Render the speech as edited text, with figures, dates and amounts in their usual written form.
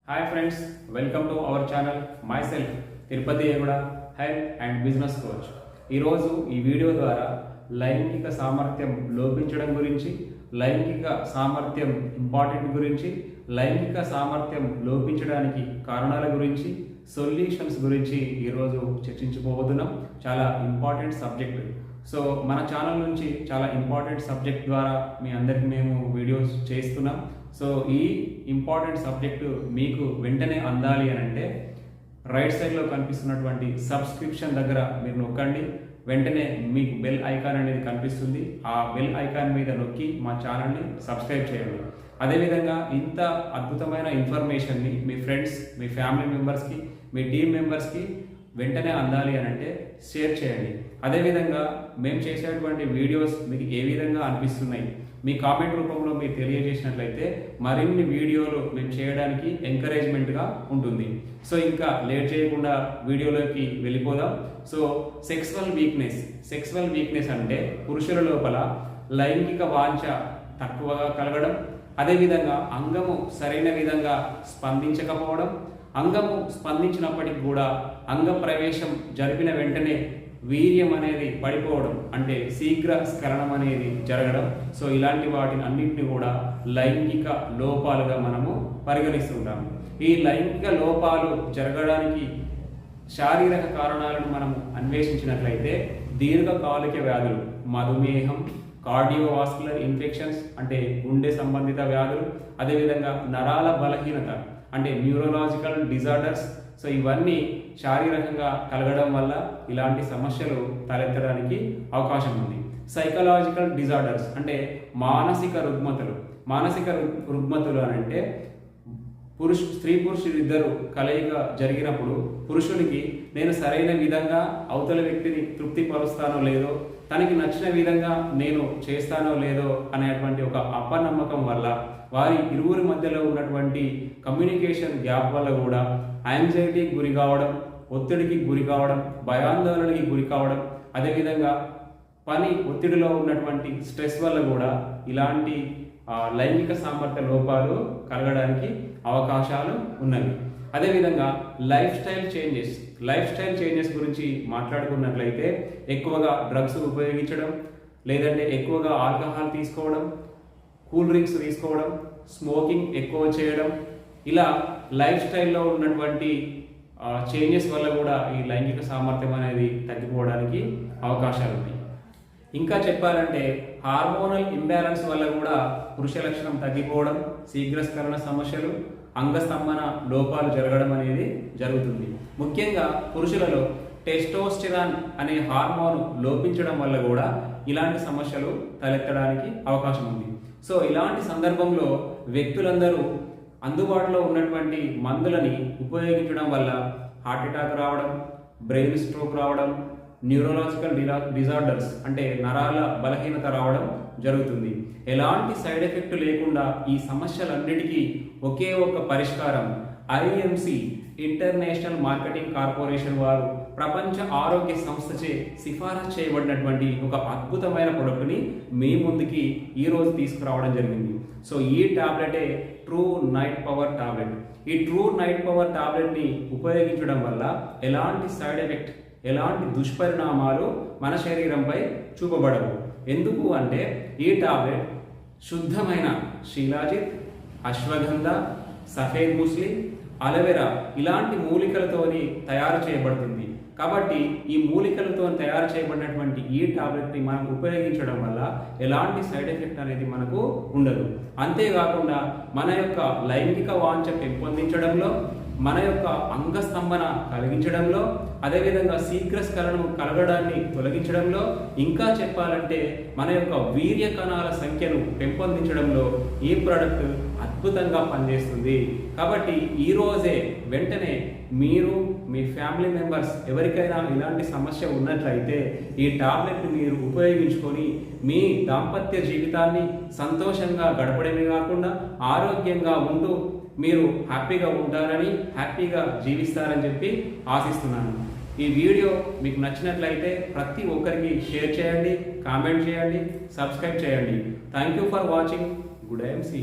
Hi friends, welcome to our channel. Myself Tirupati ఏగుడ health and business coach. ఈరోజు ఈ video ద్వారా లైంగిక సామర్థ్యం లోపించడం గురించి, లైంగిక సామర్థ్యం ఇంపార్టెంట్ గురించి, లైంగిక సామర్థ్యం లోపించడానికి కారణాల గురించి, సొల్యూషన్స్ గురించి ఈరోజు చర్చించుకోబోతున్నాం. చాలా ఇంపార్టెంట్ సబ్జెక్ట్. సో మన ఛానల్ నుంచి చాలా ఇంపార్టెంట్ సబ్జెక్ట్ ద్వారా మీ అందరికి మేము వీడియోస్ చేస్తున్నాం. సో ఈ ఇంపార్టెంట్ సబ్జెక్టు మీకు వెంటనే అందాలి అని అంటే రైట్ సైడ్లో కనిపిస్తున్నటువంటి సబ్స్క్రిప్షన్ దగ్గర మీరు నొక్కండి. వెంటనే మీకు బెల్ ఐకాన్ అనేది కనిపిస్తుంది. ఆ బెల్ ఐకాన్ మీద నొక్కి మా ఛానల్ని సబ్స్క్రైబ్ చేయండి. అదేవిధంగా ఇంత అద్భుతమైన ఇన్ఫర్మేషన్ని మీ ఫ్రెండ్స్, మీ ఫ్యామిలీ మెంబర్స్కి, మీ టీమ్ మెంబర్స్కి వెంటనే అందాలి అని అంటే షేర్ చేయండి. అదేవిధంగా మేము చేసేటువంటి వీడియోస్ మీకు ఏ విధంగా అనిపిస్తున్నాయి మీ కామెంట్ రూపంలో మీరు తెలియజేసినట్లయితే మరిన్ని వీడియోలు మేము చేయడానికి ఎంకరేజ్మెంట్గా ఉంటుంది. సో ఇంకా లేట్ చేయకుండా వీడియోలోకి వెళ్ళిపోదాం. సో సెక్సువల్ వీక్నెస్ అంటే పురుషుల లోపల లైంగిక వాంఛ తక్కువగా కలగడం, అదేవిధంగా అంగము సరైన విధంగా స్పందించకపోవడం, అంగము స్పందించినప్పటికి కూడా అంగ ప్రవేశం జరిపిన వెంటనే వీర్యం అనేది పడిపోవడం, అంటే శీఘ్ర స్ఖలనం అనేది జరగడం. సో ఇలాంటి వాటిని అన్నింటినీ కూడా లైంగిక లోపాలుగా మనము పరిగణిస్తుంటాము. ఈ లైంగిక లోపాలు జరగడానికి శారీరక కారణాలను మనము అన్వేషించినట్లయితే దీర్ఘకాలిక వ్యాధులు, మధుమేహం, కార్డియోవాస్కులర్ ఇన్ఫెక్షన్స్ అంటే గుండె సంబంధిత వ్యాధులు, అదేవిధంగా నరాల బలహీనత అంటే న్యూరలాజికల్ డిజార్డర్స్. సో ఇవన్నీ శారీరకంగా కలగడం వల్ల ఇలాంటి సమస్యలు తలెత్తడానికి అవకాశం ఉంది. సైకలాజికల్ డిజార్డర్స్ అంటే మానసిక రుగ్మతలు అని అంటే స్త్రీ పురుషులు ఇద్దరు కలయిక జరిగినప్పుడు పురుషునికి నేను సరైన విధంగా అవతల వ్యక్తిని తృప్తిపరుస్తానో లేదో, తనకి నచ్చిన విధంగా నేను చేస్తానో లేదో అనేటువంటి ఒక అపనమ్మకం వల్ల, వారి ఇరువురి మధ్యలో ఉన్నటువంటి కమ్యూనికేషన్ గ్యాప్ వల్ల కూడా యాంగ్జైటీకి గురి కావడం, ఒత్తిడికి గురి కావడం, భయాందోళనకి గురి కావడం, అదేవిధంగా పని ఒత్తిడిలో ఉన్నటువంటి స్ట్రెస్ వల్ల కూడా ఇలాంటి లైంగిక సామర్థ్య లోపాలు కలగడానికి అవకాశాలు ఉన్నవి. అదేవిధంగా లైఫ్ స్టైల్ చేంజెస్ గురించి మాట్లాడుకున్నట్లయితే ఎక్కువగా డ్రగ్స్ ఉపయోగించడం, లేదంటే ఎక్కువగా ఆల్కహాల్ తీసుకోవడం, కూల్ డ్రింక్స్ తీసుకోవడం, స్మోకింగ్ ఎక్కువ చేయడం, ఇలా లైఫ్ స్టైల్లో ఉన్నటువంటి చేంజెస్ వల్ల కూడా ఈ లైంగిక సామర్థ్యం అనేది తగ్గిపోవడానికి అవకాశాలు ఉన్నాయి. ఇంకా చెప్పాలంటే హార్మోనల్ ఇంబ్యాలెన్స్ వల్ల కూడా పురుష లక్షణం తగ్గిపోవడం, శీఘ్రస్ఖలన సమస్యలు, అంగస్తంభన లోపాలు జరగడం అనేది జరుగుతుంది. ముఖ్యంగా పురుషులలో టెస్టోస్టెరాన్ అనే హార్మోన్ లోపించడం వల్ల కూడా ఇలాంటి సమస్యలు తలెత్తడానికి అవకాశం ఉంది. సో ఇలాంటి సందర్భంలో వ్యక్తులందరూ అందుబాటులో ఉన్నటువంటి మందులని ఉపయోగించడం వల్ల హార్ట్ అటాక్ రావడం, బ్రెయిన్ స్ట్రోక్ రావడం, న్యూరలాజికల్ డిజార్డర్స్ అంటే నరాల బలహీనత రావడం జరుగుతుంది. ఎలాంటి సైడ్ ఎఫెక్ట్ లేకుండా ఈ సమస్యలన్నిటికీ ఒకే ఒక పరిష్కారం ఐఎంసి ఇంటర్నేషనల్ మార్కెటింగ్ కార్పొరేషన్ వారు ప్రపంచ ఆరోగ్య సంస్థచే సిఫారసు చేయబడినటువంటి ఒక అద్భుతమైన ప్రొడక్ట్ని మీ ముందుకి ఈరోజు తీసుకురావడం జరిగింది. సో ఈ టాబ్లెటే ట్రూ నైట్ పవర్ టాబ్లెట్. ఈ ట్రూ నైట్ పవర్ టాబ్లెట్ని ఉపయోగించడం వల్ల ఎలాంటి సైడ్ ఎఫెక్ట్, ఎలాంటి దుష్పరిణామాలు మన శరీరంపై చూపబడవు. ఎందుకు అంటే ఈ టాబ్లెట్ శుద్ధమైన శీలాజిత్, అశ్వగంధ, సఫేద్ ముస్లి, అలోవెరా ఇలాంటి మూలికలతోని తయారు చేయబడుతుంది. కాబట్టి ఈ మూలికలతో తయారు చేయబడినటువంటి ఈ టాబ్లెట్ని మనం ఉపయోగించడం వల్ల ఎలాంటి సైడ్ ఎఫెక్ట్ అనేది మనకు ఉండదు. అంతేకాకుండా మన యొక్క లైంగిక వాంఛ పెంపొందించడంలో, మన యొక్క అంగస్తంభన కలిగించడంలో, అదేవిధంగా శీఘ్రస్ఖలనం కలగడాన్ని తొలగించడంలో, ఇంకా చెప్పాలంటే మన యొక్క వీర్య కణాల సంఖ్యను పెంపొందించడంలో ఈ ప్రోడక్ట్ అద్భుతంగా పనిచేస్తుంది. కాబట్టి ఈరోజే వెంటనే మీరు, మీ ఫ్యామిలీ మెంబర్స్ ఎవరికైనా ఇలాంటి సమస్య ఉన్నట్లయితే ఈ టాబ్లెట్ని మీరు ఉపయోగించుకొని మీ దాంపత్య జీవితాన్ని సంతోషంగా గడపడమే కాకుండా ఆరోగ్యంగా ఉంటూ మీరు హ్యాపీగా ఉంటారని, హ్యాపీగా జీవిస్తారని చెప్పి ఆశిస్తున్నాను. ఈ వీడియో మీకు నచ్చినట్లయితే ప్రతి ఒక్కరికి షేర్ చేయండి, కామెంట్ చేయండి, సబ్స్క్రైబ్ చేయండి. Thank you for watching. Good I'm see.